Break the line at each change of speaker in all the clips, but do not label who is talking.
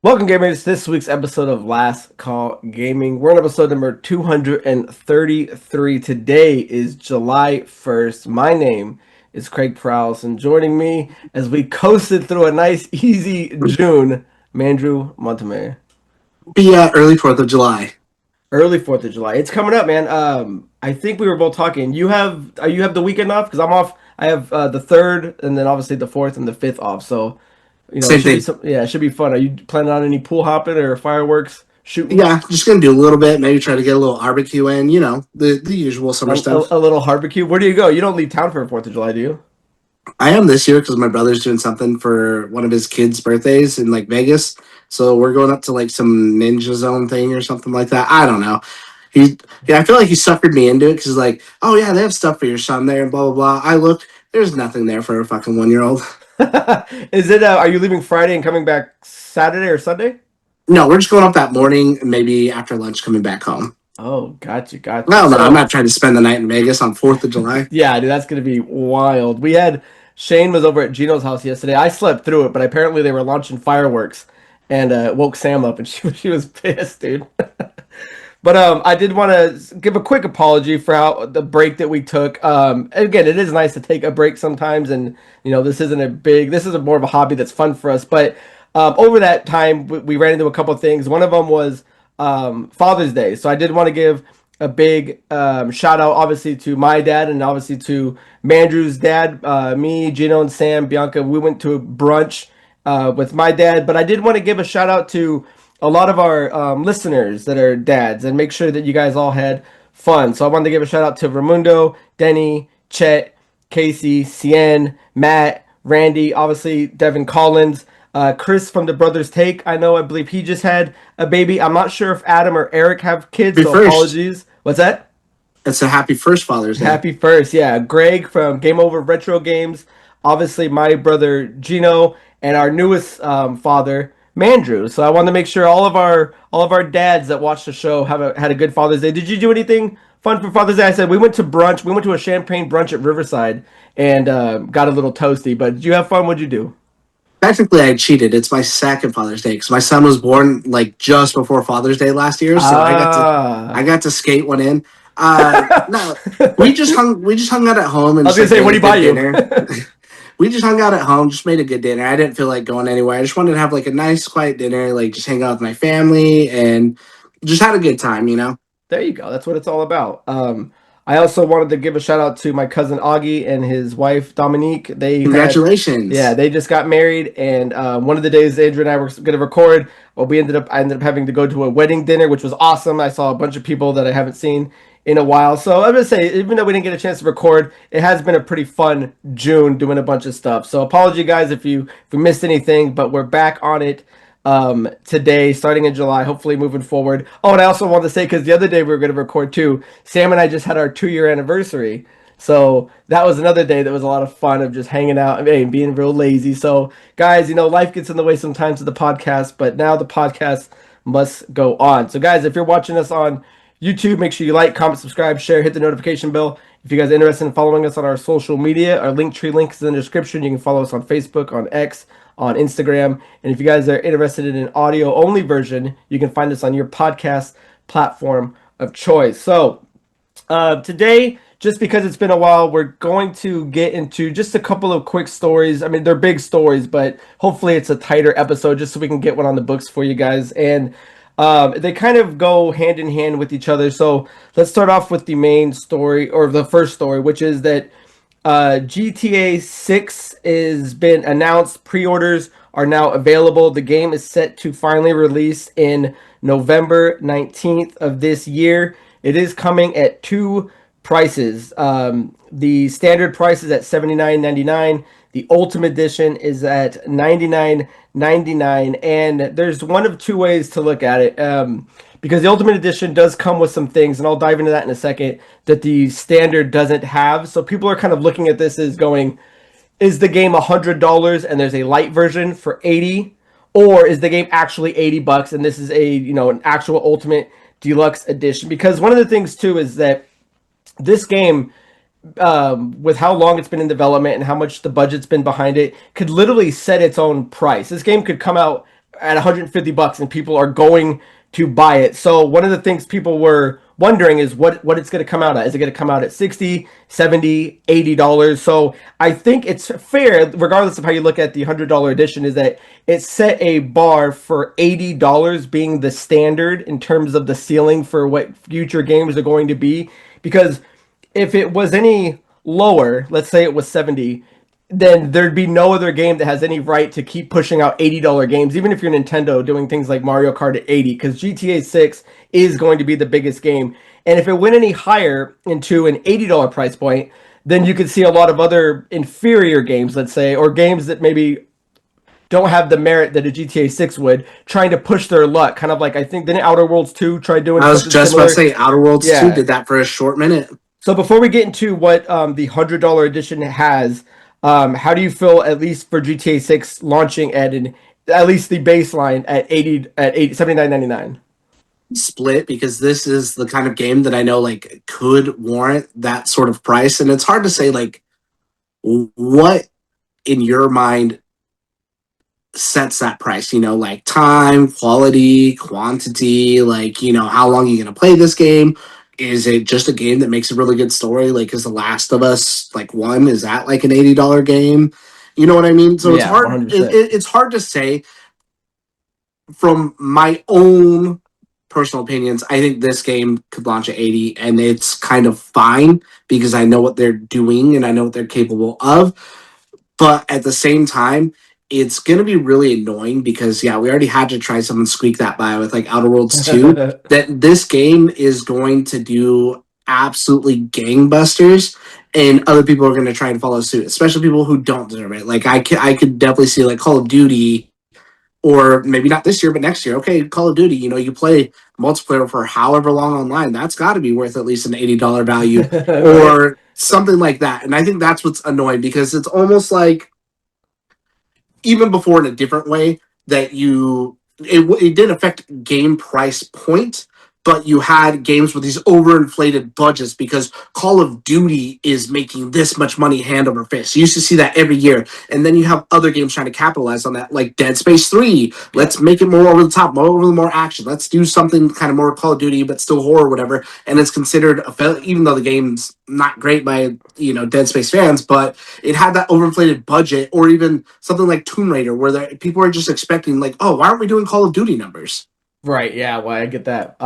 Welcome, gamers, to this week's episode of Last Call Gaming. We're on episode number 233. Today is July 1st. My name is Craig Prowse, and joining me as we coasted through a nice, easy June, Mandrew Montemayor.
Be early 4th of July.
Early 4th of July. It's coming up, man. I think we were both talking. You have the weekend off? Because I'm off. I have the 3rd, and then obviously the 4th and the 5th off. So, it
Same
should be
thing.
some, yeah, it should be fun. Are you planning on any pool hopping or fireworks shooting?
Yeah, just gonna do a little bit, maybe try to get a little barbecue in, the usual
A,
summer
a,
stuff.
a little barbecue. Where do you go? You don't leave town for 4th of July, do you?
I am this year because my brother's doing something for one of his kids' birthdays in like Vegas. So we're going up to like some ninja zone thing or something like that. I don't know. He, yeah, I feel like he suckered me into it because he's like, oh yeah, they have stuff for your son there and blah blah blah. I looked, there's nothing there for a fucking 1 year old.
Is it? Are you leaving Friday and coming back Saturday or Sunday?
No, we're just going up that morning, and maybe after lunch coming back home.
Oh, gotcha, gotcha.
No, no, I'm
So,
not trying to spend the night in Vegas on 4th of July.
yeah, dude, that's gonna be wild. Shane was over at Gino's house yesterday. I slept through it, but apparently they were launching fireworks and woke Sam up, and she was pissed, dude. But I did want to give a quick apology for how the break that we took. Again, it is nice to take a break sometimes, and this isn't more of a hobby that's fun for us. But over that time, we ran into a couple of things. One of them was Father's Day, so I did want to give a big shout out, obviously, to my dad and obviously to Mandrew's dad. Me, Gino, and Sam, Bianca, we went to a brunch with my dad, but I did want to give a shout out to a lot of our listeners that are dads and make sure that you guys all had fun. So I wanted to give a shout out to Ramundo, Denny, Chet, Casey, Cien, Matt, Randy, obviously Devin Collins, Chris from the Brothers Take. I believe he just had a baby. I'm not sure if Adam or Eric have kids,
Happy
so
first.
apologies. What's that?
It's a happy first Father's Day.
Happy first, yeah. Greg from Game Over Retro Games. Obviously, my brother Gino and our newest father Mandrew. So I wanted to make sure all of our dads that watch the show had a good Father's Day. Did you do anything fun for Father's Day? I said we went to brunch. We went to a champagne brunch at Riverside and got a little toasty. But did you have fun? What'd you do?
Technically, I cheated. It's my second Father's Day because my son was born like just before Father's Day last year, so I
Ah.
got to skate one in. No,
I
we just hung out at home and
was
just
gonna
like
say, what
made
do
a
you buy
good
you?
dinner. We just hung out at home, just made a good dinner. I didn't feel like going anywhere. I just wanted to have like a nice, quiet dinner, like just hang out with my family and just had a good time.
There you go. That's what it's all about. I also wanted to give a shout out to my cousin Augie and his wife Dominique. Yeah,
Congratulations.
they just got married, and one of the days Andrew and I were going to record, well, I ended up having to go to a wedding dinner, which was awesome. I saw a bunch of people that I haven't seen in a while. So I'm gonna say, even though we didn't get a chance to record, it has been a pretty fun June doing a bunch of stuff. So apology, guys, if we missed anything, but we're back on it today, starting in July, hopefully moving forward. Oh, and I also wanted to say, because the other day we were going to record too, Sam and I just had our 2 year anniversary. So that was another day that was a lot of fun of just hanging out and being real lazy. So, guys, life gets in the way sometimes of the podcast, but now the podcast must go on. So, guys, if you're watching us on YouTube, make sure you like, comment, subscribe, share, hit the notification bell. If you guys are interested in following us on our social media, our link tree link is in the description. You can follow us on Facebook, on X, on Instagram. And if you guys are interested in an audio only version, you can find us on your podcast platform of choice. So today, just because it's been a while, we're going to get into just a couple of quick stories. I mean, they're big stories, but hopefully it's a tighter episode just so we can get one on the books for you guys. And they kind of go hand in hand with each other. So let's start off with the main story, or the first story, which is that GTA 6 has been announced. Pre-orders are now available. The game is set to finally release in November 19th of this year. It is coming at two prices. The standard price is at $79.99. The Ultimate Edition is at $99.99. And there's one of two ways to look at it. Because the Ultimate Edition does come with some things, and I'll dive into that in a second, that the standard doesn't have. So people are kind of looking at this as going, is the game $100 and there's a light version for 80, or is the game actually $80 and this is an actual Ultimate Deluxe Edition? Because one of the things too is that this game, with how long it's been in development and how much the budget's been behind it, could literally set its own price. This game could come out at $150 and people are going to buy it. So one of the things people were wondering is what it's going to come out at. Is it going to come out at 60, 70, $80? So I think it's fair, regardless of how you look at the $100 edition, is that it set a bar for $80 being the standard in terms of the ceiling for what future games are going to be. Because if it was any lower, let's say it was 70, then there'd be no other game that has any right to keep pushing out $80 games, even if you're Nintendo doing things like Mario Kart at 80, because GTA 6 is going to be the biggest game. And if it went any higher into an $80 price point, then you could see a lot of other inferior games, let's say, or games that maybe don't have the merit that a GTA 6 would, trying to push their luck. Kind of like, I think, didn't Outer Worlds 2 try doing
I was
something
just about to
similar?
say Outer Worlds 2
Yeah.
did that for a short minute.
So before we get into what the $100 edition has, how do you feel, at least for GTA 6 launching at least the baseline at 79.99?
Split, because this is the kind of game that I know like could warrant that sort of price, and it's hard to say like what in your mind sets that price, like time, quality, quantity, like, how long are you going to play this game? Is it just a game that makes a really good story? Like, is The Last of Us like one? Is that like an $80 game? You know what I mean? So it's
Yeah,
hard.
$100.
It's hard to say from my own personal opinions. I think this game could launch at 80, and it's kind of fine because I know what they're doing and I know what they're capable of. But at the same time, it's going to be really annoying because, yeah, we already had to try something squeak that by with like Outer Worlds 2. That this game is going to do absolutely gangbusters, and other people are going to try and follow suit, especially people who don't deserve it. Like, I could definitely see like Call of Duty, or maybe not this year, but next year. Okay, Call of Duty, you play multiplayer for however long online. That's got to be worth at least an $80 value
Right?
or something like that. And I think that's what's annoying because it's almost like even before in a different way that it didn't affect game price point, but you had games with these overinflated budgets because Call of Duty is making this much money hand over fist. You used to see that every year. And then you have other games trying to capitalize on that, like Dead Space 3.
Yeah.
Let's make it more over the top, more action. Let's do something kind of more Call of Duty, but still horror, whatever. And it's considered a failure, even though the game's not great by, Dead Space fans, but it had that overinflated budget, or even something like Tomb Raider, where people are just expecting, like, oh, why aren't we doing Call of Duty numbers?
Right, yeah, well, I get that.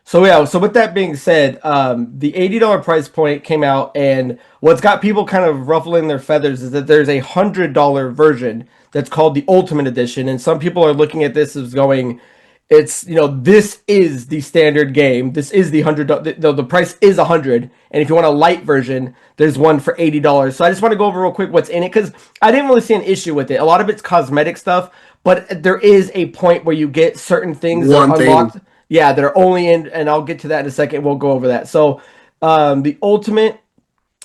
So yeah, so with that being said, the $80 price point came out, and what's got people kind of ruffling their feathers is that there's a $100 version that's called the Ultimate Edition, and some people are looking at this as going, it's, this is the standard game. This is the $100. The price is 100, and if you want a light version, there's one for $80. So I just want to go over real quick what's in it, because I didn't really see an issue with it. A lot of it's cosmetic stuff, but there is a point where you get certain things that
One
are
thing.
unlocked. Yeah, that are only in, and I'll get to that in a second. We'll go over that. So, the Ultimate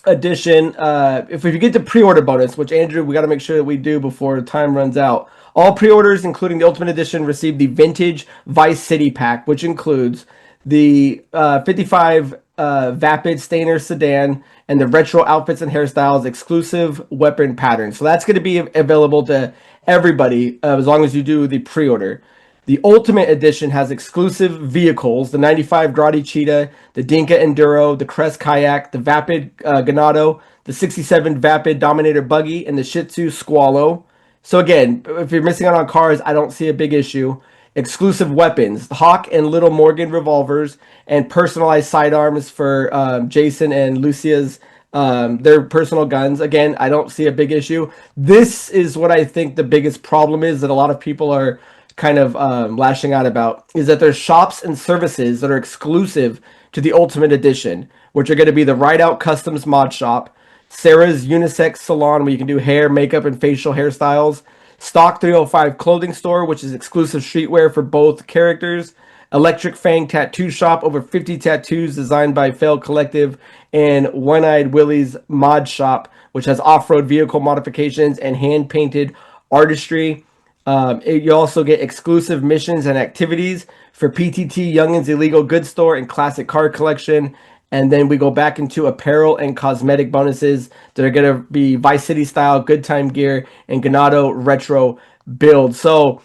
Edition, if you get the pre-order bonus, which Andrew, we got to make sure that we do before time runs out. All pre-orders, including the Ultimate Edition, receive the Vintage Vice City Pack, which includes the 55 Vapid Stainer sedan and the retro outfits and hairstyles, exclusive weapon patterns. So that's going to be available to everybody as long as you do the pre-order. The Ultimate Edition has exclusive vehicles: the 95 Grotti Cheetah, the Dinka Enduro, the Crest Kayak, the Vapid Ganado, the 67 Vapid Dominator Buggy, and the Shih Tzu Squallow. So again, if you're missing out on cars, I don't see a big issue. Exclusive weapons: the Hawk and Little Morgan revolvers, and personalized sidearms for Jason and Lucia's their personal guns. Again, I don't see a big issue. This is what I think the biggest problem is that a lot of people are kind of lashing out about, is that there's shops and services that are exclusive to the Ultimate Edition, which are going to be the Ride Out Customs Mod Shop, Sarah's Unisex Salon, where you can do hair, makeup, and facial hairstyles, Stock 305 Clothing Store, which is exclusive streetwear for both characters, Electric Fang Tattoo Shop, over 50 tattoos designed by Failed Collective, and One Eyed Willie's Mod Shop, which has off-road vehicle modifications and hand-painted artistry. You also get exclusive missions and activities for PTT, Youngin's Illegal Goods Store, and Classic Car Collection. And then we go back into apparel and cosmetic bonuses that are going to be Vice City style, Good Time gear, and Ganado retro build. So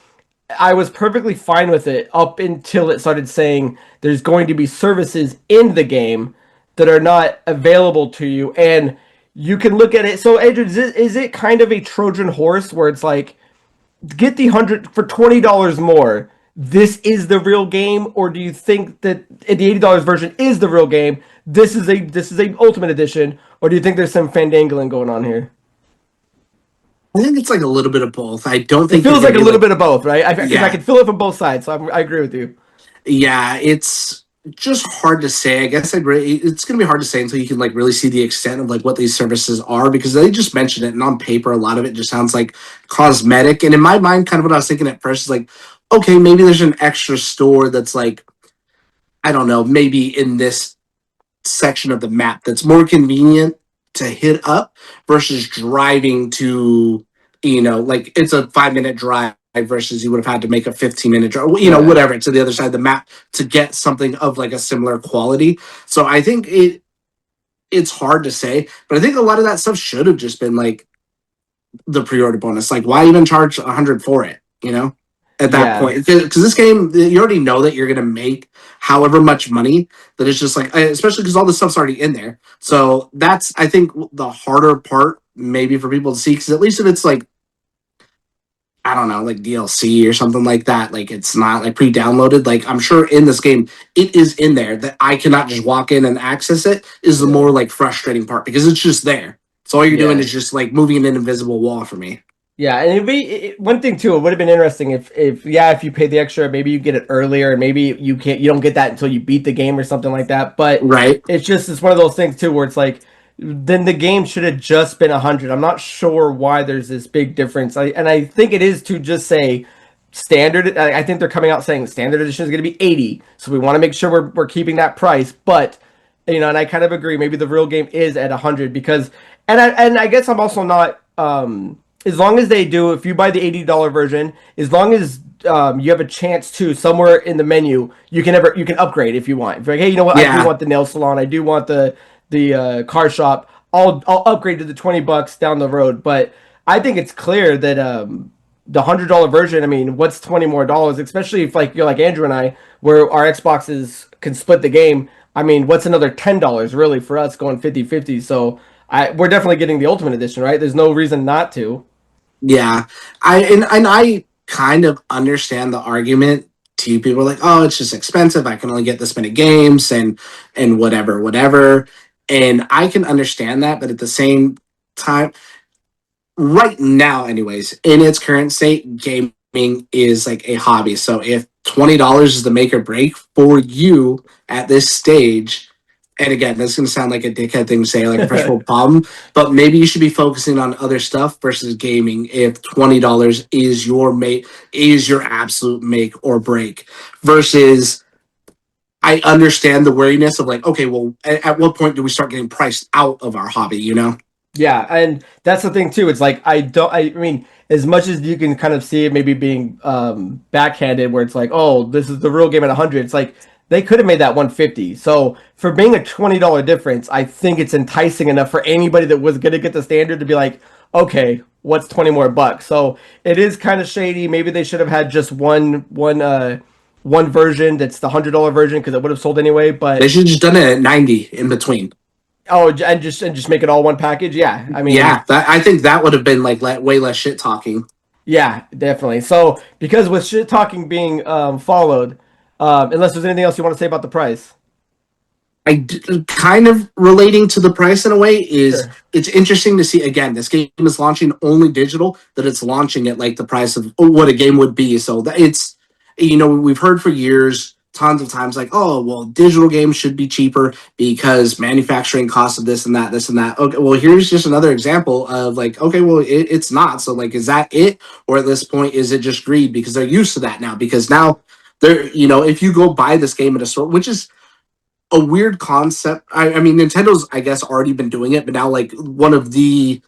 I was perfectly fine with it up until it started saying there's going to be services in the game that are not available to you, and you can look at it. So, Adrian, is it kind of a Trojan horse where it's like get the 100 for $20 more? This is the real game, or do you think that the $80 version is the real game? This is a Ultimate Edition, or do you think there's some fandangling going on here?
I think it's like a little bit of both. I don't
It
think you're
feels
going
like
to
a
be
little
like,
bit of both, right? Because I
yeah,
can feel it from both sides. So I agree with you.
yeah, it's just hard to say. I guess it's going to be hard to say until you can like really see the extent of like what these services are, because they just mentioned it, and on paper a lot of it just sounds like cosmetic. And in my mind, kind of what I was thinking at first is like, okay, maybe there's an extra store that's like, I don't know, maybe in this section of the map that's more convenient to hit up versus driving to, like it's a 5 minute drive versus you would have had to make a 15-minute drive,
Yeah.
whatever, to the other side of the map to get something of like a similar quality. So I think it's hard to say, but I think a lot of that stuff should have just been like the pre-order bonus. Like, why even charge 100 for it? At that
Yeah.
point, because this game, you already know that you're gonna make however much money. That it's just like, especially because all the stuff's already in there. So that's, I think, the harder part maybe for people to see. Because at least if it's like, I don't know, like DLC or something like that, like it's not like pre-downloaded. Like I'm sure in this game, it is in there that I cannot just walk in and access it. Is the
Yeah.
more like frustrating part because it's just there. So all you're doing
Yeah.
is just like moving an invisible wall for me.
Yeah, and one thing too. It would have been interesting if you paid the extra, maybe you get it earlier, and maybe you don't get that until you beat the game or something like that. But
Right?
it's one of those things too where it's like then the game should have just been 100. I'm not sure why there's this big difference. I think it is to just say standard. I think they're coming out saying standard edition is going to be 80, so we want to make sure we're keeping that price. But and I kind of agree. Maybe the real game is at 100 because, and I guess I'm also not. As long as they do, if you buy the $80 version, as long as you have a chance to somewhere in the menu, you can upgrade if you want. If you're like, hey, you know what? I do
Yeah.
want the nail salon. I do want the car shop. I'll upgrade to the $20 down the road. But I think it's clear that the $100 version. I mean, what's $20 more? Especially if like you're like Andrew and I, where our Xboxes can split the game. I mean, what's another $10 really for us going 50-50? So we're definitely getting the Ultimate Edition, right? There's no reason not to.
Yeah, and I kind of understand the argument. To people like, oh, it's just expensive. I can only get this many games and whatever. And I can understand that, but at the same time, right now, anyways, in its current state, gaming is like a hobby. So if $20 is the make or break for you at this stage, and again, that's going to sound like a dickhead thing to say, like a first world problem, but maybe you should be focusing on other stuff versus gaming. If $20 is your absolute make or break, versus I understand the wariness of like, okay, well, at what point do we start getting priced out of our hobby?
Yeah, and that's the thing too. It's like I mean, as much as you can kind of see it maybe being backhanded where it's like, "Oh, this is the real game at 100." It's like they could have made that 150. So, for being a $20 difference, I think it's enticing enough for anybody that was going to get the standard to be like, "Okay, what's 20 more bucks?" So, it is kind of shady. Maybe they should have had just one version that's the $100 version because it would have sold anyway,
They
but
should have just done it at 90 in between.
oh, and just make it all one package. Yeah. I mean,
Yeah, I think that would have been like way less shit talking.
yeah, definitely. So, because with shit talking being followed, unless there's anything else you want to say about the price.
Kind of relating to the price in a way is
Sure.
it's interesting to see again this game is launching only digital, that it's launching at like the price of what a game would be. So that it's, we've heard for years tons of times like, oh well, digital games should be cheaper because manufacturing costs of this and that. Okay, well here's just another example of like, okay, well it's not. So like, is that it, or at this point is it just greed because they're used to that now? Because now they're, if you go buy this game at a store, which is a weird concept. I mean, Nintendo's, I guess, already been doing it, but now like one of the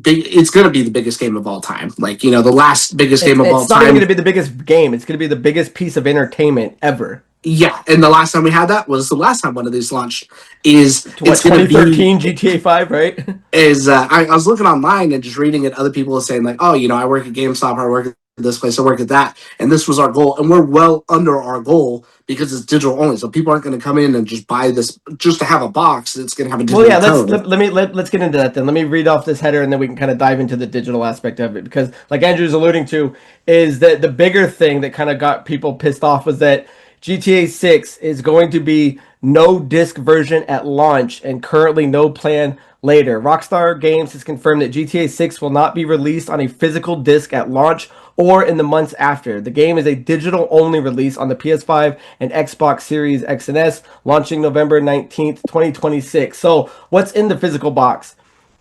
big, it's gonna be the biggest game of all time. Like, the last biggest
It's
game of all
it's not even going
time.
to be the biggest game. It's going to be the biggest piece of entertainment ever.
Yeah, and the last time we had that was the last time one of these launched. Is
To what
it's gonna be
2013 GTA 5, right?
is I was looking online and just reading it. Other people are saying like, oh, I work at GameStop, or I work at this place, I work at that, and this was our goal, and we're well under our goal because it's digital only. So people aren't going to come in and just buy this just to have a box. It's going to have a
Well,
digital
yeah,
code.
let's get into that then. Let me read off this header and then we can kind of dive into the digital aspect of it because, like Andrew's alluding to, is that the bigger thing that kind of got people pissed off was that GTA 6 is going to be no disc version at launch and currently no plan later. Rockstar Games has confirmed that GTA 6 will not be released on a physical disc at launch or in the months after. The game is a digital only release on the PS5 and Xbox Series X and S, launching November 19th, 2026. So, what's in the physical box?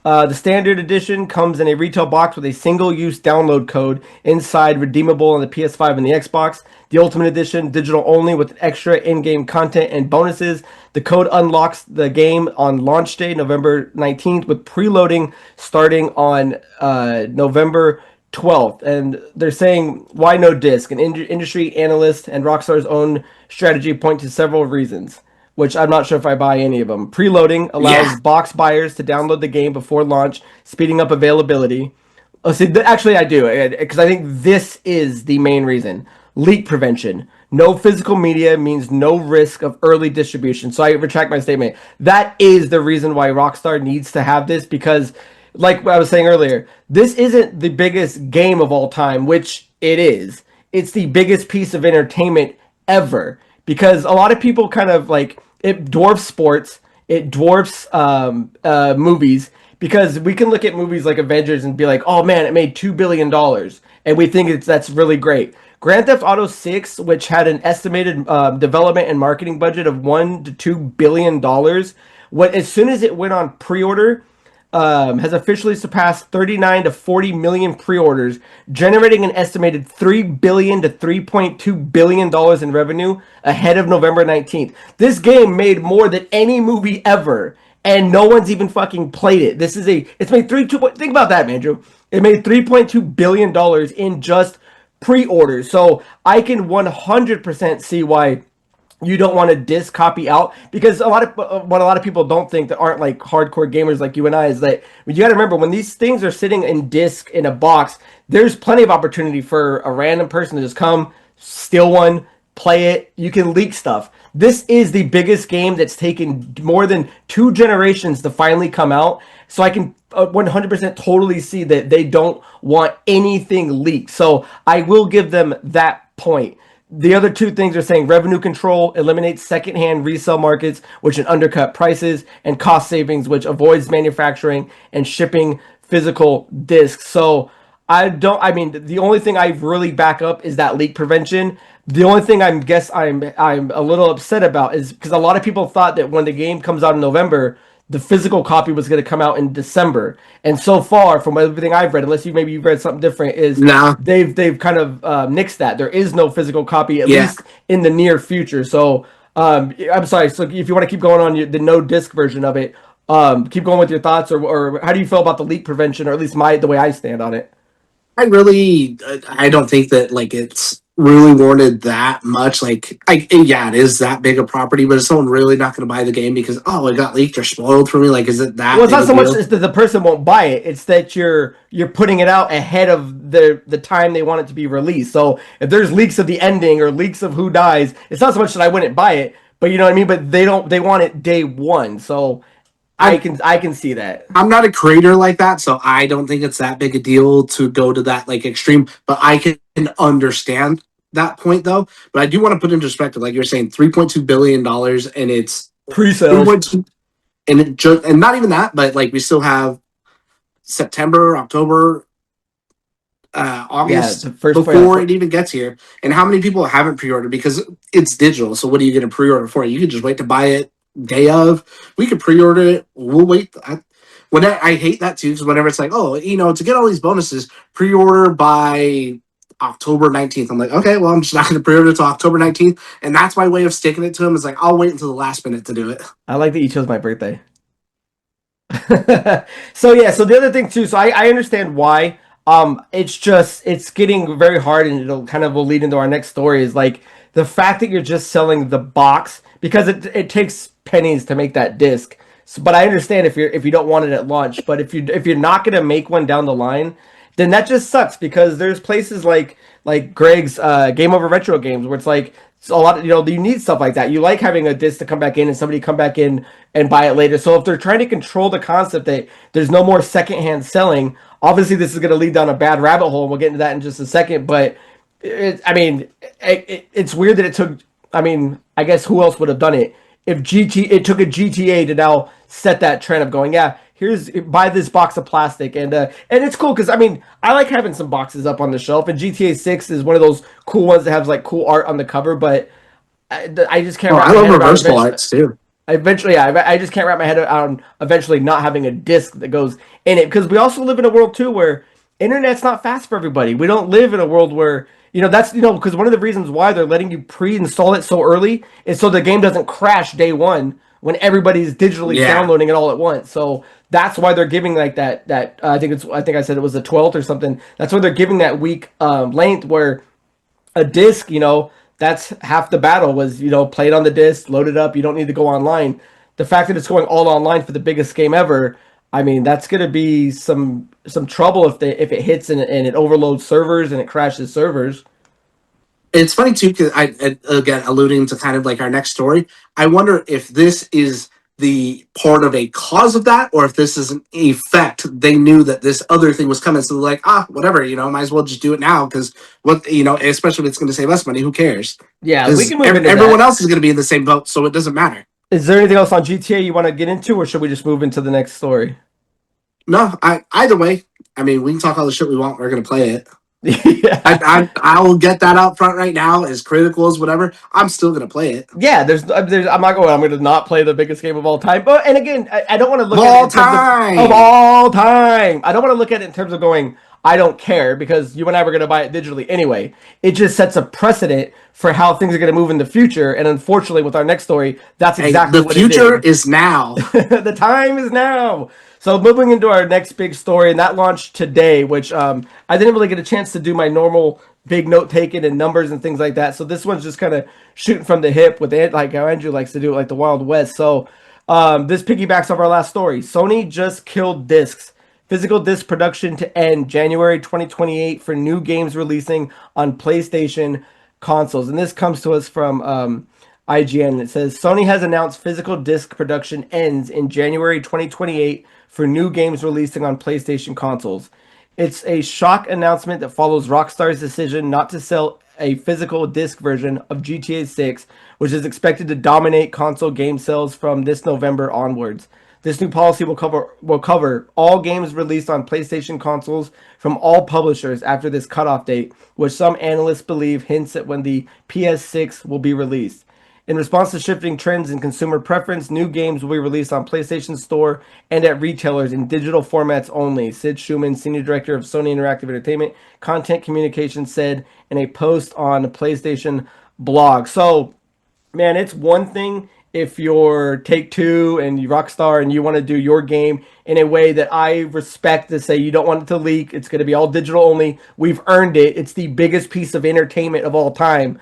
The standard edition comes in a retail box with a single-use download code inside, redeemable on the PS5 and the Xbox. The Ultimate Edition, digital only with extra in-game content and bonuses. The code unlocks the game on launch day, November 19th, with preloading starting on November 12th. And they're saying, why no disc? An industry analyst and Rockstar's own strategy point to several reasons, which I'm not sure if I buy any of them. Preloading allows
Yeah,
box buyers to download the game before launch, speeding up availability. Oh, see, actually, I do, because I think this is the main reason. Leak prevention. No physical media means no risk of early distribution. So I retract my statement. That is the reason why Rockstar needs to have this because, like I was saying earlier, this isn't the biggest game of all time, which it is. It's the biggest piece of entertainment ever because a lot of people kind of like it dwarfs sports, it dwarfs movies because we can look at movies like Avengers and be like, oh man, it made $2 billion, and we think that's really great. Grand Theft Auto 6, which had an estimated development and marketing budget of $1 to $2 billion, as soon as it went on pre-order, has officially surpassed 39 to 40 million pre-orders, generating an estimated $3 billion to $3.2 billion in revenue ahead of November 19th. This game made more than any movie ever, and no one's even fucking played it. It's made think about that, Mandrew. It made $3.2 billion in just pre-orders. So I can 100% see why you don't want to disc copy out because what a lot of people don't think that aren't like hardcore gamers like you and I is that you got to remember when these things are sitting in disc in a box, there's plenty of opportunity for a random person to just come steal one, play it. You can leak stuff. This is the biggest game that's taken more than 2 generations to finally come out. So I can 100% totally see that they don't want anything leaked. So I will give them that point. The other two things are saying revenue control eliminates secondhand resale markets, which can undercut prices, and cost savings, which avoids manufacturing and shipping physical discs. So I mean, the only thing I really back up is that leak prevention. The only thing I'm a little upset about is because a lot of people thought that when the game comes out in November, the physical copy was going to come out in December. And so far, from everything I've read, unless you've read something different, is
nah,
they've kind of nixed that. There is no physical copy, at
yeah.
least in the near future. So I'm sorry. So if you want to keep going on the no disc version of it, keep going with your thoughts, or how do you feel about the leak prevention, or at least the way I stand on it?
I don't think that like it's really warranted that much. Yeah, it is that big a property, but is someone really not going to buy the game because oh, it got leaked or spoiled for me? Like, is it that
Well, it's
big
not
a
so much
deal?
as that the person won't buy it; it's that you're putting it out ahead of the time they want it to be released. So if there's leaks of the ending or leaks of who dies, it's not so much that I wouldn't buy it, but you know what I mean. But they want it day one, so
I'm
I can see that.
I'm not a creator like that, so I don't think it's that big a deal to go to that like extreme. But I can understand that point though. But I do want to put into perspective, like you're saying, $3.2 billion, and it's three
Pre-sales.
point two, and it just and not even that, but like we still have September, October,
Yeah,
August
the first yeah,
before it even gets here. And how many people haven't pre-ordered because it's digital? So what are you going to pre-order for? You can just wait to buy it day of. We could pre-order it. We'll wait. I hate that too because whenever it's like, oh, to get all these bonuses, pre-order by October 19th. I'm like, okay, well, I'm just not going to pre-order until October 19th, and that's my way of sticking it to him. Is like, I'll wait until the last minute to do it.
I like that you chose my birthday. So yeah, so the other thing too, so I understand why. It's getting very hard, and it'll kind of will lead into our next story. Is like the fact that you're just selling the box because it takes pennies to make that disc. So, but I understand if you don't want it at launch, but if you're not gonna make one down the line, then that just sucks because there's places like Greg's Game Over Retro Games where it's like it's a lot of, you need stuff like that. You like having a disc to come back in and somebody come back in and buy it later. So if they're trying to control the concept that there's no more secondhand selling, obviously this is going to lead down a bad rabbit hole, and we'll get into that in just a second. But I mean, it's weird that it took. I mean, I guess who else would have done it if it took a GTA to now set that trend of going, yeah, here's buy this box of plastic, and it's cool because I mean I like having some boxes up on the shelf, and GTA 6 is one of those cool ones that has like cool art on the cover, but I just can't
Oh,
wrap
I
my
love
head around
reversible
eventually.
arts too.
Eventually, yeah, I just can't wrap my head around eventually not having a disc that goes in it because we also live in a world too where internet's not fast for everybody. We don't live in a world where that's because one of the reasons why they're letting you pre-install it so early is so the game doesn't crash day one when everybody's digitally
Yeah.
downloading it all at once. So that's why they're giving like that I think I said it was the 12th or something. That's why they're giving that week length where a disc, that's half the battle was, play it on the disc, load it up. You don't need to go online. The fact that it's going all online for the biggest game ever, I mean, that's going to be some trouble if it hits and it overloads servers and it crashes servers.
It's funny too because again alluding to kind of like our next story. I wonder if this is the part of a cause of that, or if this is an effect. They knew that this other thing was coming, so they're like, whatever, might as well just do it now because especially if it's going to save us money, who cares?
Yeah, we
Because
can move into
everyone
that.
else is going to be in the same boat, so it doesn't matter.
Is there anything else on GTA you want to get into, or should we just move into the next story?
No, either way. I mean, we can talk all the shit we want. We're going to play it.
Yeah.
I will get that out front right now. As critical as whatever, I'm still gonna play it.
Yeah, I'm not going. I'm going to not play the biggest game of all time. But and again, I don't want to
Of
look at it
all
in terms of
time.
all time. I don't want to look at it in terms of going. I don't care because you and I were going to buy it digitally anyway. It just sets a precedent for how things are going to move in the future. And unfortunately, with our next story, that's
Hey,
exactly
the
what it
future
did.
is now.
The time is now. So moving into our next big story, and that launched today, which I didn't really get a chance to do my normal big note taking and numbers and things like that. So this one's just kind of shooting from the hip with it, like how Andrew likes to do it, like the Wild West. So this piggybacks off our last story. Sony just killed discs. Physical disc production to end January 2028 for new games releasing on PlayStation consoles. And this comes to us from IGN. It says Sony has announced physical disc production ends in January 2028 for new games releasing on PlayStation consoles. It's a shock announcement that follows Rockstar's decision not to sell a physical disc version of GTA 6, which is expected to dominate console game sales from this November onwards. This new policy will cover all games released on PlayStation consoles from all publishers after this cutoff date, which some analysts believe hints at when the PS6 will be released. In response to shifting trends in consumer preference, new games will be released on PlayStation Store and at retailers in digital formats only, Sid Schumann, Senior Director of Sony Interactive Entertainment Content Communications, said in a post on the PlayStation blog. So, man, it's one thing if you're Take Two and you Rockstar and you want to do your game in a way that I respect to say you don't want it to leak. It's going to be all digital only. We've earned it. It's the biggest piece of entertainment of all time.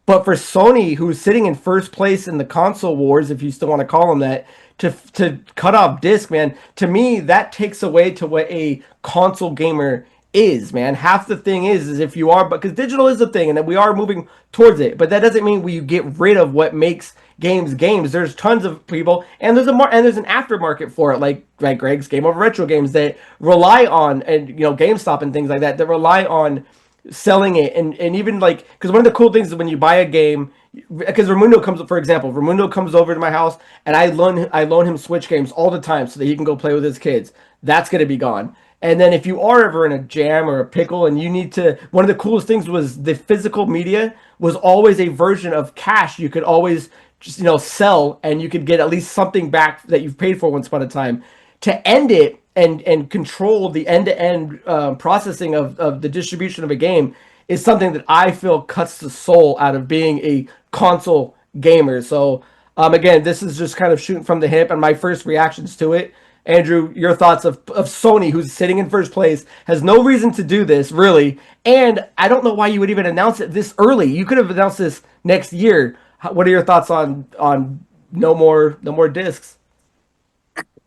But for Sony, who's sitting in first place in the console wars, if you still want to call them that, to cut off disc, man, to me that takes away to what a console gamer is, man. Half the thing is if you are, because digital is a thing, and that we are moving towards it. But that doesn't mean we get rid of what makes games. There's tons of people, and there's an aftermarket for it, like Greg's Game Over Retro Games that rely on, and GameStop and things like that rely on selling it and even like because one of the cool things is when you buy a game because Ramundo comes over to my house and I loan him Switch games all the time so that he can go play with his kids. That's going to be gone. And then if you are ever in a jam or a pickle and you need to, one of the coolest things was the physical media was always a version of cash you could always just sell, and you could get at least something back that you've paid for once upon a time. To end it and control the end-to-end processing of the distribution of a game is something that I feel cuts the soul out of being a console gamer. So again, this is just kind of shooting from the hip and my first reactions to it. Andrew, your thoughts of Sony, who's sitting in first place, has no reason to do this, really. And I don't know why you would even announce it this early. You could have announced this next year. What are your thoughts on no more discs?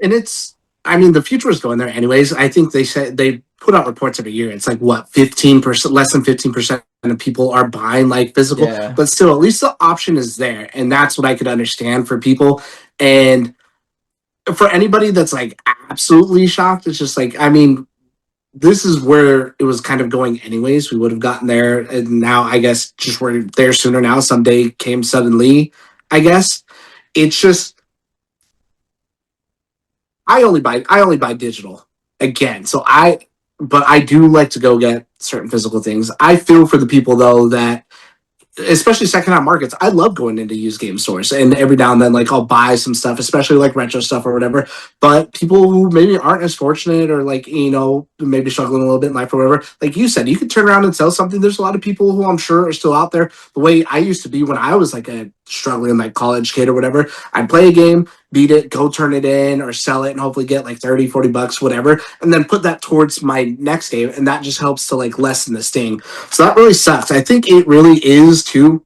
And it's, I mean, the future is going there anyways. I think they said put out reports every year. It's like what 15%, less than 15% of people are buying like physical,
Yeah.
but still, at least the option is there, and that's what I could understand for people. And for anybody that's like absolutely shocked, it's just like, I mean, this is where it was kind of going anyways. We would have gotten there, and now I guess just we're there sooner now. Someday came suddenly, I guess. It's just I only buy digital again. But I do like to go get certain physical things. I feel for the people though that, especially secondhand markets, I love going into used game stores, and every now and then like I'll buy some stuff, especially like retro stuff or whatever. But people who maybe aren't as fortunate, or like, maybe struggling a little bit in life or whatever, like you said, you could turn around and sell something. There's a lot of people who I'm sure are still out there the way I used to be when I was like a struggling like college kid or whatever. I'd play a game, beat it, go turn it in or sell it, and hopefully get like 30, 40 bucks, whatever, and then put that towards my next game, and that just helps to like lessen the sting. So that really sucks. I think it really is too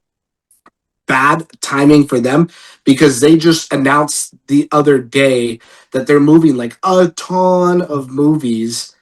bad timing for them, because they just announced the other day that they're moving like a ton of movies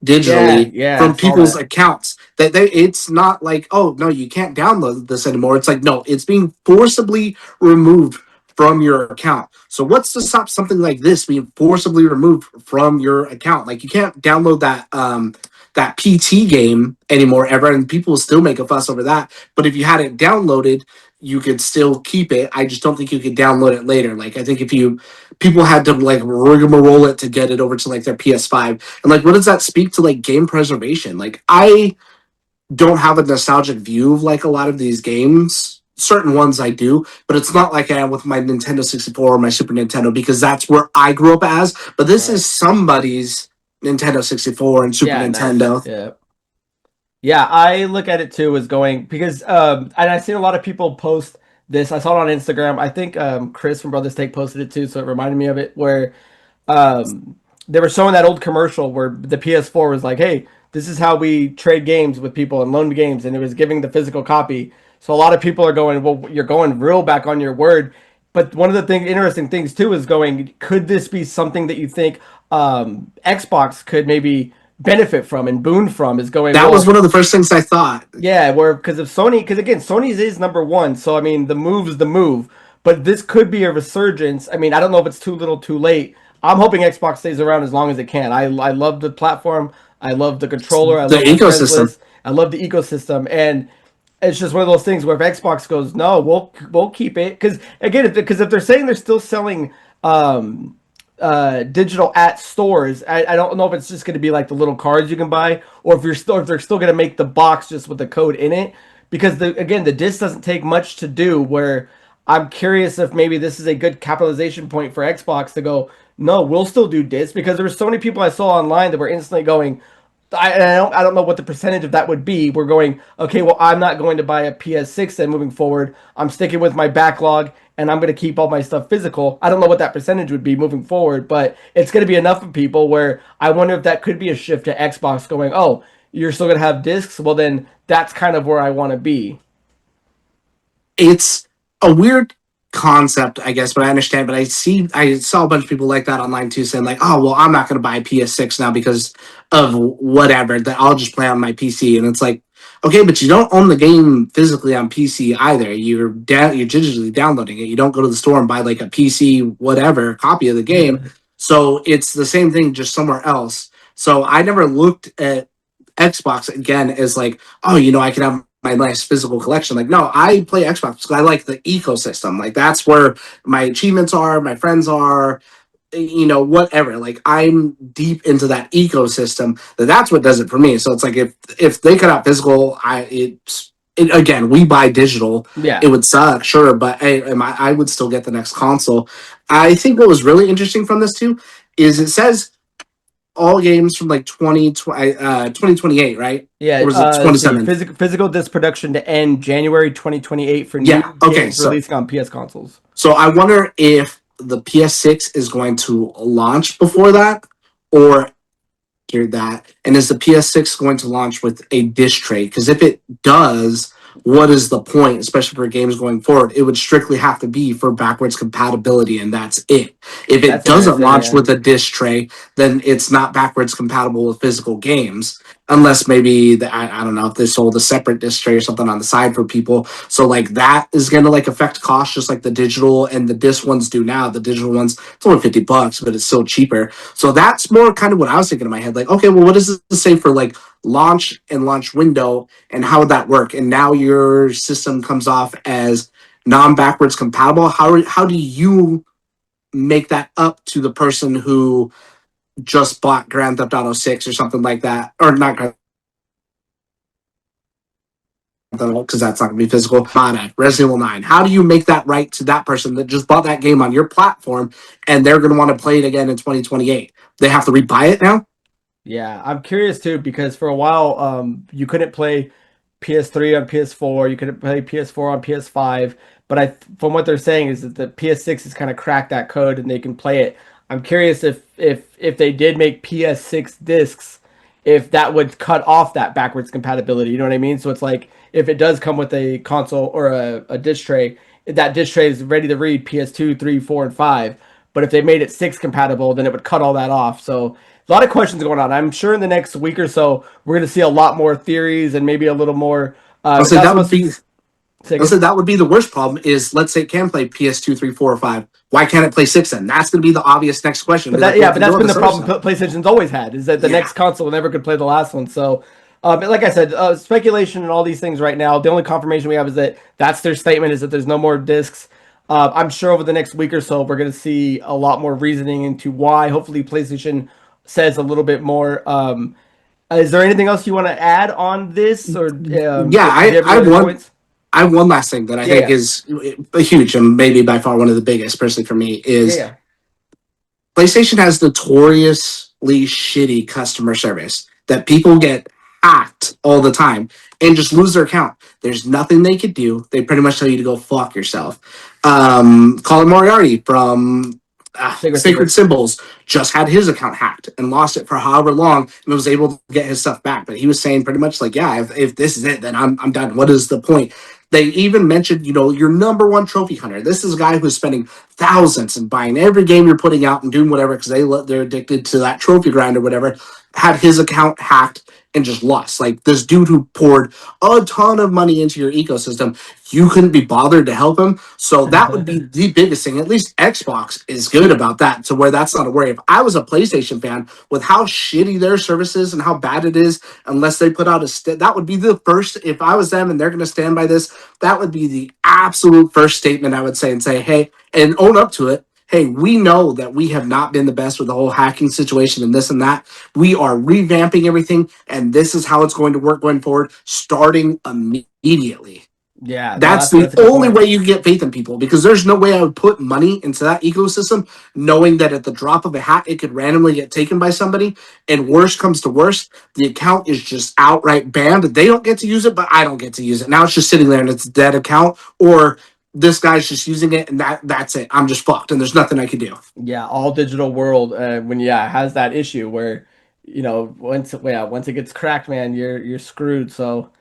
Yeah,
digitally
yeah, I
from
saw
people's
that.
accounts. That it's not like, oh no, you can't download this anymore. It's like, no, it's being forcibly removed from your account. So what's to stop something like this being forcibly removed from your account? Like, you can't download that PT game anymore ever, and people will still make a fuss over that. But if you had it downloaded, you could still keep it. I just don't think you could download it later. Like, I think if you people had to like rigmarole it to get it over to like their PS5, and like, what does that speak to like game preservation? Like, I don't have a nostalgic view of like a lot of these games. Certain ones I do, but it's not like I am with my Nintendo 64 or my Super Nintendo, because that's where I grew up as. But this is
Right.
somebody's Nintendo 64 and Super
Yeah, nice.
Nintendo.
Yeah. Yeah, I look at it too as going because and I've seen a lot of people post this. I saw it on Instagram. I think Chris from Brothers Take posted it too, so it reminded me of it where um, they were showing that old commercial where the PS4 was like, "Hey, this is how we trade games with people and loan games," and it was giving the physical copy. So a lot of people are going, "Well, you're going real back on your word." But one of the interesting things too, is going, could this be something that you think Xbox could maybe benefit from and boon from? Is going,
That was
well,
one of the first things I thought.
yeah, where because of Sony, because again, Sony's is number one. So I mean, the move is the move. But this could be a resurgence. I mean, I don't know if it's too little, too late. I'm hoping Xbox stays around as long as it can. I love the platform. I love the controller. I
The
love my friends
ecosystem.
list. I love the ecosystem. And it's just one of those things where if Xbox goes, no, we'll keep it, because again, if they're saying they're still selling um digital at stores. I don't know if it's just going to be like the little cards you can buy, or if they're still going to make the box just with the code in it. Because the disc doesn't take much to do. Where I'm curious if maybe this is a good capitalization point for Xbox to go, no, we'll still do disc, because there were so many people I saw online that were instantly going, I don't know what the percentage of that would be. We're going, okay, well, I'm not going to buy a PS6 then moving forward. I'm sticking with my backlog, and I'm going to keep all my stuff physical. I don't know what that percentage would be moving forward, but it's going to be enough of people where I wonder if that could be a shift to Xbox going, oh, you're still going to have discs? Well, then that's kind of where I want to be.
It's a weird concept, I guess, but I understand. But I saw a bunch of people like that online too, saying like, "Oh, well, I'm not going to buy a PS6 now because of whatever. That I'll just play on my PC." And it's like, okay, but you don't own the game physically on PC either. You're digitally downloading it. You don't go to the store and buy like a PC whatever copy of the game. So it's the same thing, just somewhere else. So I never looked at Xbox again as like, oh, I can have my nice physical collection. Like, no, I play Xbox because I like the ecosystem. Like, that's where my achievements are, my friends are, whatever. Like, I'm deep into that ecosystem. That's what does it for me. So it's like, if they cut out physical, again, we buy digital. It
Yeah.
would suck, sure, but I would still get the next console. I think what was really interesting from this too is it says all games from like 2028, right?
Yeah,
Or was it
let's see.
27?
Physical disc production to end January 2028 for new
Yeah. Okay.
games
So
releasing on PS consoles.
I wonder if the PS6 is going to launch before that, or hear that, and is the PS6 going to launch with a disc tray? Because if it does, what is the point, especially for games going forward? It would strictly have to be for backwards compatibility, and that's it. If it
That's
doesn't
interesting.
launch
Yeah.
with a disc tray, then it's not backwards compatible with physical games. Unless maybe I don't know if they sold a separate disc tray or something on the side for people. So like that is gonna like affect cost just like the digital and the disc ones do now. The digital ones, it's only $50, but it's still cheaper. So that's more kind of what I was thinking in my head. Like, okay, well, what does this say for like launch and launch window and how would that work? And now your system comes off as non-backwards compatible. How do you make that up to the person who just bought Grand Theft Auto 6 or something like that, or not Grand Theft Auto because that's not going to be physical. Resident Evil 9. How do you make that right to that person that just bought that game on your platform and they're going to want to play it again in 2028? They have to rebuy it now.
Yeah, I'm curious too because for a while, you couldn't play PS3 on PS4, you couldn't play PS4 on PS5, but from what they're saying is that the PS6 has kind of cracked that code and they can play it. I'm curious if they did make PS6 discs, if that would cut off that backwards compatibility. You know what I mean? So it's like if it does come with a console or a disc tray, that disc tray is ready to read PS2, 3, 4, and 5. But if they made it 6 compatible, then it would cut all that off. So a lot of questions going on. I'm sure in the next week or so, we're going to see a lot more theories and maybe a little more.
I'll say
That's
that would
what's
be
say
I'll say that would be the worst problem. Is let's say it can play PS2, 3, 4, or 5. Why can't it play 6 then? That's going to be the obvious next question.
But
Be
that
like,
yeah,
well,
but
can do
that's
all
been the
this other
problem
stuff.
PlayStation's always had is that the
Yeah.
next console never could play the last one. So, like I said, speculation and all these things right now. The only confirmation we have is that that's their statement is that there's no more discs. I'm sure over the next week or so, we're going to see a lot more reasoning into why. Hopefully, PlayStation says a little bit more. Is there anything else you want to add on this, or
Yeah,
do you have any other points?
I have one last thing that I
Yeah,
think
yeah,
is huge and maybe by far one of the biggest, personally for me,
yeah,
is
yeah.
PlayStation has notoriously shitty customer service that people get hacked all the time and just lose their account. There's nothing they could do. They pretty much tell you to go fuck yourself. Colin Moriarty from
Sacred
Sacred
Symbols.
Symbols just had his account hacked and lost it for however long and was able to get his stuff back. But he was saying pretty much like, yeah, if this is it, then I'm done. What is the point? They even mentioned, your number one trophy hunter. This is a guy who's spending thousands and buying every game you're putting out and doing whatever because they're addicted to that trophy grind or whatever. Had his account hacked and just lost. Like this dude who poured a ton of money into your ecosystem, you couldn't be bothered to help him. So that would be the biggest thing. At least Xbox is good about that, to where that's not a worry. If I was a PlayStation fan, with how shitty their service is and how bad it is, unless they put out that would be the first. If I was them and they're going to stand by this, that would be the absolute first statement I would say and say, hey, and own up to it. Hey, we know that we have not been the best with the whole hacking situation and this and that. We are revamping everything, and this is how it's going to work going forward, starting immediately.
Yeah, no,
That's the
that's a good
only
point.
way you get faith in people, because there's no way I would put money into that ecosystem knowing that at the drop of a hat it could randomly get taken by somebody, and worst comes to worst, the account is just outright banned. They don't get to use it, but I don't get to use it. Now it's just sitting there and it's a dead account, or this guy's just using it and that's it. I'm just fucked and there's nothing I can do.
Yeah, all digital world when has that issue where once it gets cracked, man, you're screwed. So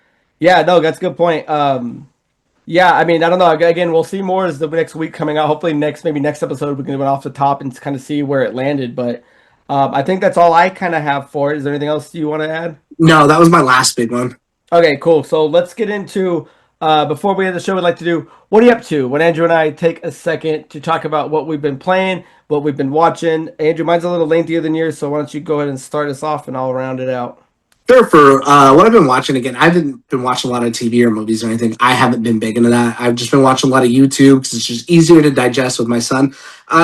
yeah, no, that's a good point. Yeah, I mean, I don't know. Again, we'll see more as the next week coming out. Hopefully, maybe next episode we can go off the top and kind of see where it landed. But I think that's all I kind of have for it. Is there anything else you want to add?
No, that was my last big one.
Okay, cool. So let's get into before we end the show. We'd like to do what are you up to? When Andrew and I take a second to talk about what we've been playing, what we've been watching. Andrew, mine's a little lengthier than yours, so why don't you go ahead and start us off, and I'll round it out.
Sure, for what I've been watching, again, I haven't been watching a lot of TV or movies or anything. I haven't been big into that. I've just been watching a lot of YouTube because it's just easier to digest with my son.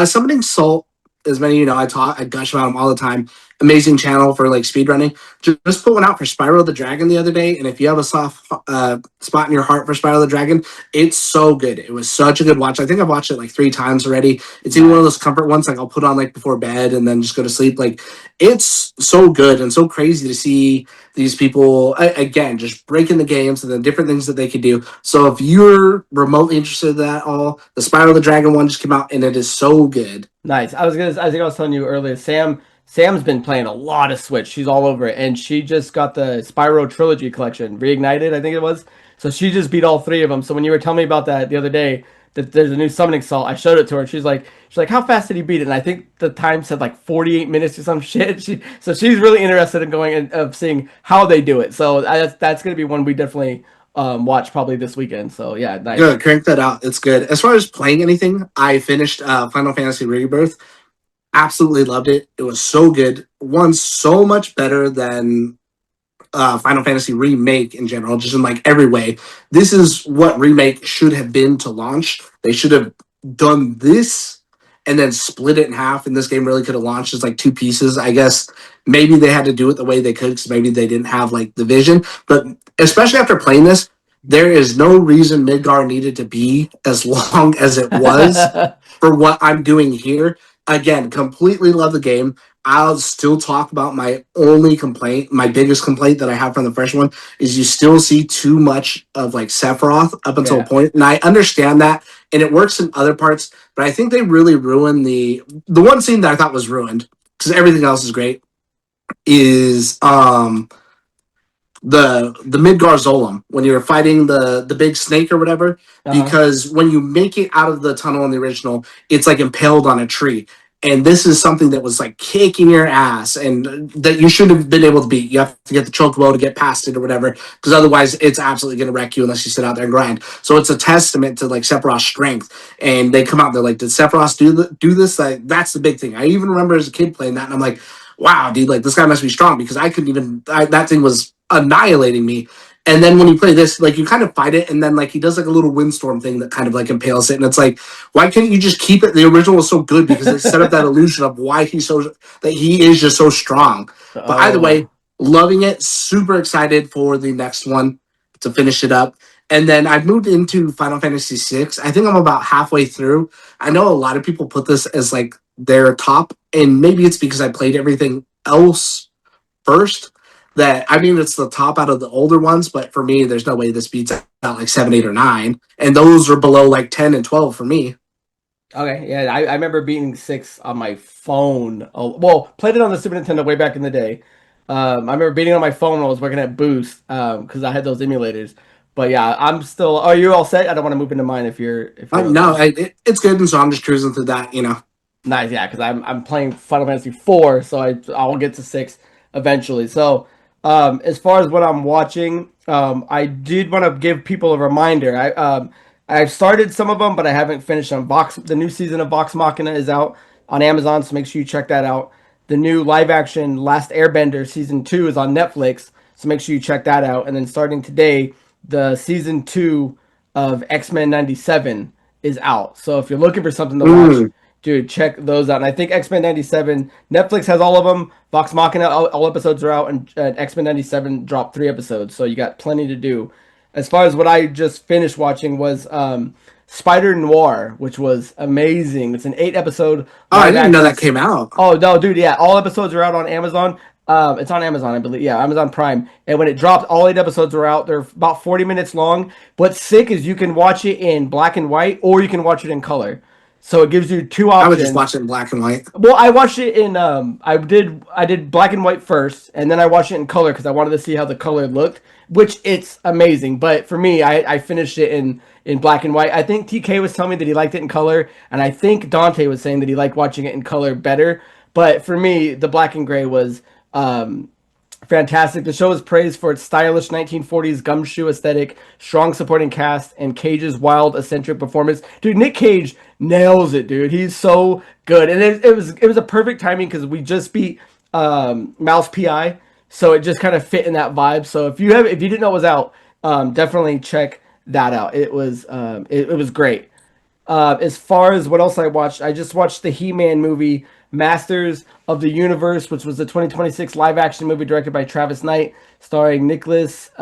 Summoning Salt, as many of you know, I gush about him all the time. Amazing channel for like speedrunning. Just put one out for Spyro the Dragon the other day, and if you have a soft spot in your heart for Spyro the Dragon, it's so good. It was such a good watch. I think I've watched it like 3 times already. It's even one of those
Nice.
comfort ones, like I'll put on like before bed and then just go to sleep. Like it's so good and so crazy to see these people again just breaking the games and the different things that they could do. So if you're remotely interested in that, all the Spyro the Dragon one just came out and it is so good.
Nice. I think I was telling you earlier, Sam's been playing a lot of Switch. She's all over it, and she just got the Spyro Trilogy collection, Reignited, I think it was. So she just beat all three of them. So when you were telling me about that the other day, that there's a new summoning salt, I showed it to her. She's like, how fast did he beat it? And I think the time said like 48 minutes or some shit. So she's really interested in going and of seeing how they do it. So that's gonna be one we definitely watch probably this weekend. So yeah, nice.
Good, crank that out. It's good. As far as playing anything, I finished Final Fantasy Rebirth. Absolutely loved it. It was so good. One, so much better than Final Fantasy Remake in general, just in like every way. This is what Remake should have been to launch. They should have done this and then split it in half. And this game really could have launched as like two pieces. I guess maybe they had to do it the way they could because maybe they didn't have like the vision. But especially after playing this, there is no reason Midgar needed to be as long as it was for what I'm doing here. Again, completely love the game. I'll still talk about my only complaint, my biggest complaint that I have from the first one is you still see too much of like Sephiroth up until a
Yeah.
point, and I understand that, and it works in other parts, but I think they really ruined the one scene that I thought was ruined because everything else is great is the Midgar Zolom when you're fighting the big snake or whatever,
Uh-huh.
because when you make it out of the tunnel in the original, it's like impaled on a tree. And this is something that was like kicking your ass and that you should have been able to beat. You have to get the chocobo to get past it or whatever, because otherwise it's absolutely going to wreck you unless you sit out there and grind. So it's a testament to like Sephiroth's strength. And they come out and they're like, did Sephiroth do this? Like, that's the big thing. I even remember as a kid playing that and I'm like, wow, dude, like this guy must be strong because I couldn't even, that thing was annihilating me. And then when you play this, like you kind of fight it, and then like he does like a little windstorm thing that kind of like impales it, and it's like, why can't you just keep it? The original was so good because it set up that illusion of why he's so that he is just so strong. But either
Oh.
way, loving it, super excited for the next one to finish it up. And then I've moved into Final Fantasy VI. I think I'm about halfway through. I know a lot of people put this as like their top, and maybe it's because I played everything else first that I mean it's the top out of the older ones, but for me, there's no way this beats out like 7, 8, or 9, and those are below like 10 and 12 for me.
Okay, yeah, I remember beating six on my phone. Oh, well, played it on the Super Nintendo way back in the day. I remember beating it on my phone when I was working at Boost, because I had those emulators. But yeah, I'm still. Oh, you're all set. I don't want to move into mine if you're
No,
okay.
it's good, and so I'm just cruising through that.
Nice, yeah, because I'm playing Final Fantasy 4, so I'll get to 6 eventually. So, as far as what I'm watching, I did want to give people a reminder. I've started some of them, but I haven't finished them. The new season of Vox Machina is out on Amazon, so make sure you check that out. The new live action Last Airbender season 2 is on Netflix, so make sure you check that out. And then starting today, the season 2 of X-Men 97 is out. So if you're looking for something to watch,
Mm.
dude, check those out. And I think X-Men 97, Netflix has all of them. Vox Machina, all episodes are out, and X-Men 97 dropped 3 episodes, so you got plenty to do. As far as what I just finished watching was Spider Noir, which was amazing. It's an 8 episode
Oh, I
live
didn't know
action.
that came out.
Oh no, dude, yeah, all episodes are out on Amazon. It's on Amazon, I believe. Yeah, Amazon Prime. And when it dropped, all 8 episodes are out. They're about 40 minutes long. What's sick is you can watch it in black and white, or you can watch it in color. So it gives you two
I would just
options.
watch it in black and white.
Well, I watched it in I did black and white first, and then I watched it in color because I wanted to see how the color looked, which it's amazing. But for me, I finished it in black and white. I think TK was telling me that he liked it in color, and I think Dante was saying that he liked watching it in color better. But for me, the black and gray was fantastic. The show is praised for its stylish 1940s gumshoe aesthetic, strong supporting cast, and Cage's wild, eccentric performance. Dude, Nick Cage nails it, dude. He's so good, and it was a perfect timing because we just beat Mouse PI, so it just kind of fit in that vibe. So if you didn't know it was out, definitely check that out. It was great. As far as what else I watched, I just watched the He-Man movie Masters of the Universe, which was the 2026 live-action movie directed by Travis Knight, starring Nicholas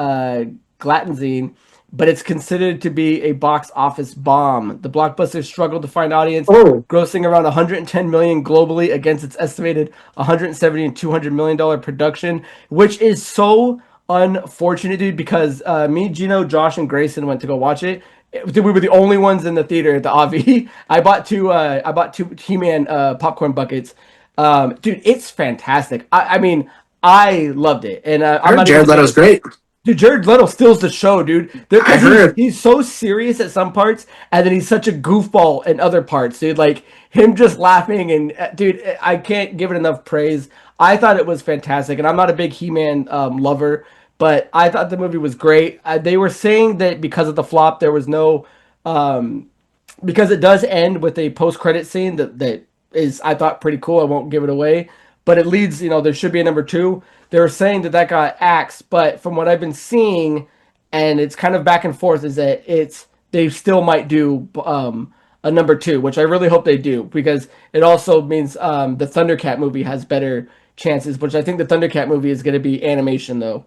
Glatenzine. But it's considered to be a box office bomb. The blockbuster struggled to find audience,
Oh,
grossing around 110 million globally against its estimated 170 and 200 million dollar production, which is so unfortunate, dude. Because me, Gino, Josh, and Grayson went to go watch it. We were the only ones in the theater at the Avi. I bought two He-Man popcorn buckets. Dude, it's fantastic. I mean, I loved it, and
I
I'm
heard
not even
Jared
gonna
Leto's
get.
great.
Dude, Jared Leto steals the show, dude.
I
Because he's
heard.
he's so serious at some parts, and then he's such a goofball in other parts, dude. Like him just laughing and dude, I can't give it enough praise. I thought it was fantastic, and I'm not a big He-Man lover, but I thought the movie was great. They were saying that because of the flop, there was no um, because it does end with a post-credit scene that is I thought pretty cool. I won't give it away, but it leads. There should be a number two. They were saying that got axed, but from what I've been seeing, and it's kind of back and forth, is that they still might do a number two, which I really hope they do because it also means the Thundercat movie has better chances. Which I think the Thundercat movie is going to be animation though.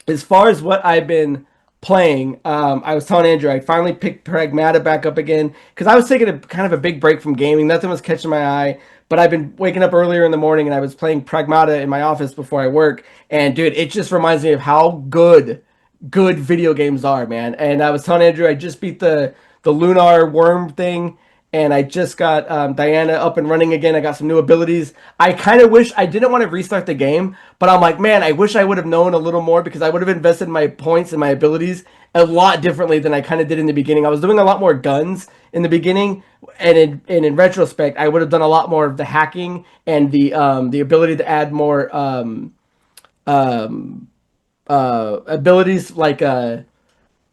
As far as what I've been playing, I was telling Andrew I finally picked Pragmata back up again because I was taking a kind of a big break from gaming. Nothing was catching my eye, but I've been waking up earlier in the morning and I was playing Pragmata in my office before I work. And dude, it just reminds me of how good video games are, man. And I was telling Andrew I just beat the lunar worm thing, and I just got Diana up and running again. I got some new abilities. I kind of wish I didn't want to restart the game, but I'm like, man, I wish I would have known a little more because I would have invested my points and my abilities a lot differently than I kind of did in the beginning. I was doing a lot more guns in the beginning, and in retrospect, I would have done a lot more of the hacking and the ability to add more um, abilities like I'm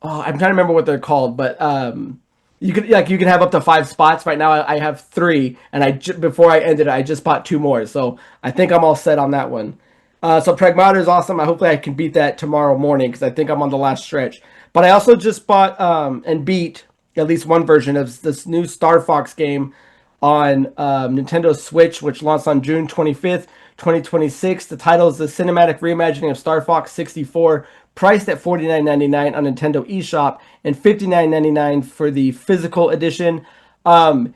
trying to remember what they're called, but you can have up to 5 spots. Right now, I have three, and before I ended it, I just bought two more, so I think I'm all set on that one. So Pragmata is awesome. Hopefully I can beat that tomorrow morning because I think I'm on the last stretch. But I also just bought and beat at least one version of this new Star Fox game on Nintendo Switch, which launched on June 25th, 2026. The title is the cinematic reimagining of Star Fox 64, priced at $49.99 on Nintendo eShop and $59.99 for the physical edition. Um,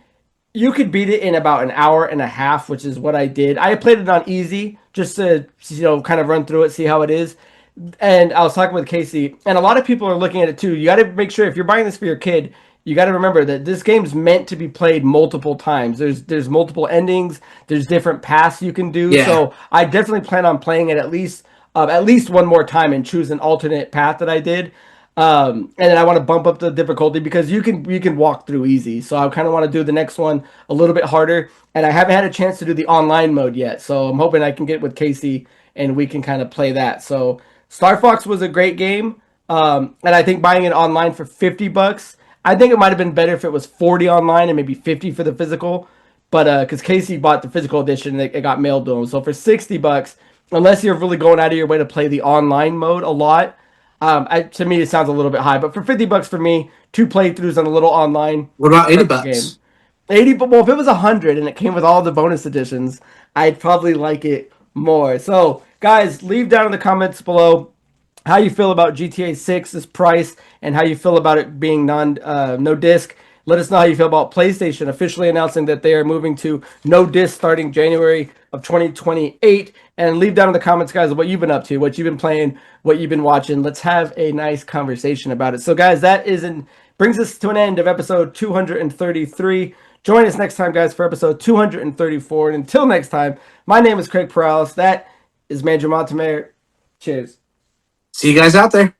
you could beat it in about an hour and a half, which is what I did. I played it on easy just to kind of run through it, see how it is. And I was talking with Casey, and a lot of people are looking at it too. You got to make sure if you're buying this for your kid, you got to remember that this game's meant to be played multiple times. There's multiple endings. There's different paths you can do.
Yeah.
So I definitely plan on playing it at least one more time and choose an alternate path that I did. And then I want to bump up the difficulty because you can walk through easy. So I kind of want to do the next one a little bit harder. And I haven't had a chance to do the online mode yet. So I'm hoping I can get with Casey and we can kind of play that. So Star Fox was a great game. And I think buying it online for $50, I think it might have been better if it was 40 online and maybe 50 for the physical. But because Casey bought the physical edition, it got mailed to him. So for $60, unless you're really going out of your way to play the online mode a lot, to me it sounds a little bit high. But for $50 for me, two playthroughs and a little online,
What about 80
perfect game.
bucks?
80, but well, if it was 100 and it came with all the bonus editions, I'd probably like it more. So, guys, leave down in the comments below how you feel about GTA 6's price and how you feel about it being no disc. Let us know how you feel about PlayStation officially announcing that they are moving to no disc starting January of 2028. And leave down in the comments, guys, what you've been up to, what you've been playing, what you've been watching. Let's have a nice conversation about it. So, guys, brings us to an end of episode 233. Join us next time, guys, for episode 234. And until next time, my name is Craig Perales. That is Mandrew Montemayor. Cheers.
See you guys out there.